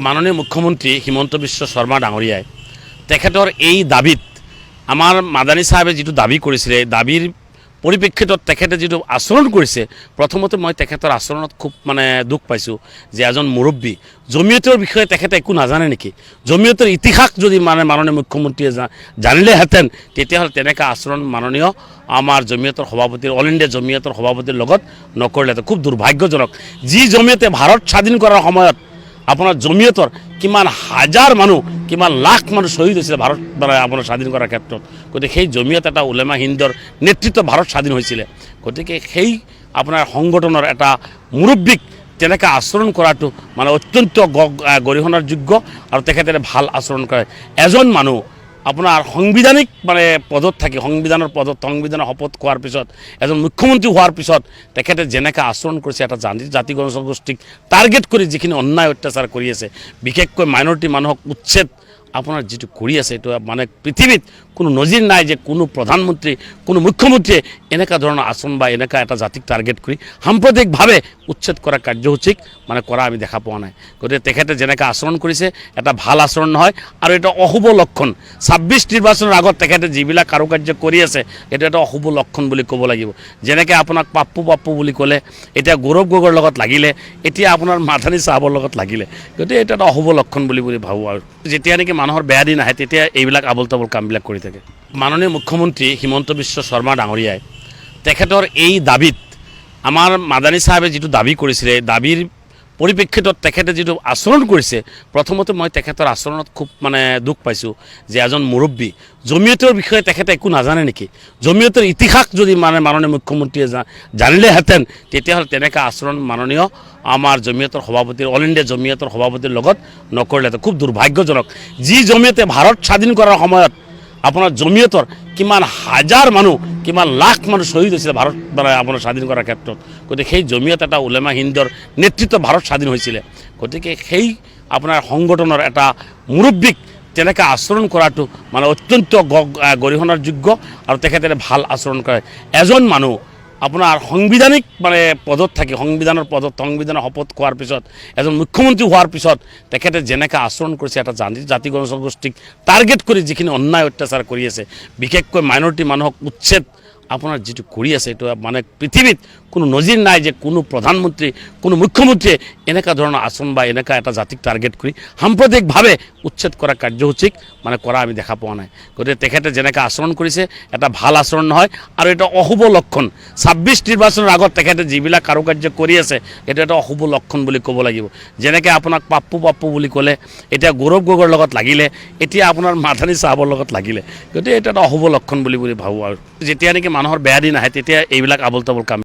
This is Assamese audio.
মাননীয় মুখ্যমন্ত্ৰী হিমন্ত বিশ্ব শৰ্মা ডাঙৰীয়াই তেখেতৰ এই দাবীত আমাৰ মাদানী সাহেবে যিটো দাবী কৰিছিলে দাবীৰ পৰিপ্ৰেক্ষিতত তেখেতে যিটো আচৰণ কৰিছে প্ৰথমতে মই তেখেতৰ আচৰণত খুব দুখ পাইছোঁ যে এজন মুৰব্বী জমিয়তৰ বিষয়ে তেখেতে একো নাজানে নেকি জমিয়তৰ ইতিহাস যদি মাননীয় মুখ্যমন্ত্ৰীয়ে জানিলেহেঁতেন তেতিয়াহ'লে তেনেকুৱা আচৰণ মাননীয় আমাৰ জমিয়তৰ সভাপতিৰ অল ইণ্ডিয়া জমিয়তৰ সভাপতিৰ লগত নকৰিলেহেঁতেন খুব দুৰ্ভাগ্যজনক যি জমিয়তে ভাৰত স্বাধীন কৰাৰ সময়ত আপোনাৰ জমিয়তৰ কিমান হাজাৰ মানুহ কিমান লাখ মানুহ শ্বহীদ হৈছিলে ভাৰত আপোনাৰ স্বাধীন কৰাৰ ক্ষেত্ৰত গতিকে সেই জমিয়ত এটা উলেমা হিন্দৰ নেতৃত্বত ভাৰত স্বাধীন হৈছিলে গতিকে সেই আপোনাৰ সংগঠনৰ এটা মুৰব্বীক তেনেকৈ আচৰণ কৰাটো অত্যন্ত গৰিহণাৰ যোগ্য আৰু তেখেতে ভাল আচৰণ কৰে এজন মানুহ আপোনাৰ সাংবিধানিক পদত থাকি সংবিধানৰ শপত খোৱাৰ পিছত এজন মুখ্যমন্ত্ৰী হোৱাৰ পিছত তেখেতে যেনেকৈ আচৰণ কৰিছে এটা জাতি জনগোষ্ঠীক টাৰ্গেট কৰি যিখিনি অন্যায় অত্যাচাৰ কৰি আছে বিশেষকৈ মাইনৰিটি মানুহক উচ্ছেদ আপোনাৰ যিটো কৰি আছে এইটো পৃথিৱীত কোনো নজিৰ নাই যে কোনো প্ৰধানমন্ত্ৰী কোনো মুখ্যমন্ত্ৰীয়ে এনেকুৱা ধৰণৰ আচৰণ বা এনেকুৱা এটা জাতিক টাৰ্গেট কৰি সাম্প্ৰদায়িকভাৱে উচ্ছেদ কৰা কাৰ্যসূচীক কৰা আমি দেখা পোৱা নাই গতিকে তেখেতে যেনেকৈ আচৰণ কৰিছে এটা ভাল আচৰণ নহয় আৰু এটা অশুভ লক্ষণ ২৬ নিৰ্বাচনৰ আগত তেখেতে যিবিলাক কাৰুকাৰ্য কৰি আছে এইটো এটা অশুভ লক্ষণ বুলি ক'ব লাগিব যেনেকৈ আপোনাক পাপ্পু বুলি ক'লে এতিয়া গৌৰৱ গগৈৰ লগত লাগিলে এতিয়া আপোনাৰ মাদানী চাহাবৰ লগত লাগিলে গতিকে এইটো এটা অশুভ লক্ষণ বুলি ভাবোঁ আৰু যেতিয়া নেকি মানুহৰ বেয়া দিন আহে তেতিয়া এইবিলাক আবল তাবল কামবিলাক কৰি থাকে মাননীয় মুখ্যমন্ত্ৰী হিমন্ত বিশ্ব শৰ্মা ডাঙৰীয়াই তেখেতৰ এই দাবীত আমাৰ মাদানী সাহেবে যিটো দাবী কৰিছিলে দাবীৰ পৰিপ্ৰেক্ষিতত তেখেতে যিটো আচৰণ কৰিছে প্ৰথমতে মই তেখেতৰ আচৰণত খুব দুখ পাইছোঁ যে এজন মুৰব্বী জমিয়তৰ বিষয়ে তেখেতে একো নাজানে নেকি জমিয়তৰ ইতিহাস যদি মাননীয় মুখ্যমন্ত্ৰীয়ে জানিলেহেঁতেন তেতিয়াহ'লে তেনেকুৱা আচৰণ মাননীয় আমাৰ জমিয়তৰ সভাপতিৰ অল ইণ্ডিয়া জমিয়তৰ সভাপতিৰ লগত নকৰিলেহেঁতেন খুব দুৰ্ভাগ্যজনক যি জমিয়তে ভাৰত স্বাধীন কৰাৰ সময়ত আপোনাৰ জমিয়তৰ কিমান হাজাৰ মানুহ কিমান লাখ মানুহ শ্বহীদ হৈছিলে ভাৰত আপোনাৰ স্বাধীন কৰাৰ ক্ষেত্ৰত গতিকে সেই জমিয়ত এটা উলেমা হিন্দৰ নেতৃত্বত ভাৰত স্বাধীন হৈছিলে গতিকে সেই আপোনাৰ সংগঠনৰ এটা মুৰব্বীক তেনেকৈ আচৰণ কৰাটো অত্যন্ত গৰিহণাৰ যোগ্য আৰু তেখেতে ভাল আচৰণ কৰে এজন মানুহ আপোনাৰ সাংবিধানিক পদত থাকি সংবিধানৰ শপত খোৱাৰ পিছত এজন মুখ্যমন্ত্ৰী হোৱাৰ পিছত তেখেতে যেনেকৈ আচৰণ কৰিছে এটা জাতি জনগোষ্ঠীক টাৰ্গেট কৰি যিখিনি অন্যায় অত্যাচাৰ কৰি আছে বিশেষকৈ মাইনৰিটি মানুহক উচ্ছেদ আপোনাৰ যিটো কৰি আছে এইটো পৃথিৱীত কোনো নজিৰ নাই যে কোনো প্ৰধানমন্ত্ৰী কোনো মুখ্যমন্ত্ৰীয়ে এনেকুৱা ধৰণৰ আচৰণ বা এনেকুৱা এটা জাতিক টাৰ্গেট কৰি সাম্প্ৰদায়িকভাৱে উচ্ছেদ কৰা কাৰ্যসূচীক কৰা আমি দেখা পোৱা নাই গতিকে তেখেতে যেনেকৈ আচৰণ কৰিছে এটা ভাল আচৰণ নহয় আৰু এটা অশুভ লক্ষণ ২৬ নিৰ্বাচনৰ আগত তেখেতে যিবিলাক কাৰুকাৰ্য কৰি আছে এইটো এটা অশুভ লক্ষণ বুলি ক'ব লাগিব যেনেকৈ আপোনাক পাপ্পু বুলি ক'লে এতিয়া গৌৰৱ গগৈৰ লগত লাগিলে এতিয়া আপোনাৰ মাদানী চাহাবৰ লগত লাগিলে গতিকে এইটো এটা অশুভ লক্ষণ বুলি ভাবোঁ আৰু যেতিয়া নেকি মানুহৰ বেয়া দিন আহে তেতিয়া এইবিলাক আবল তাবল কাম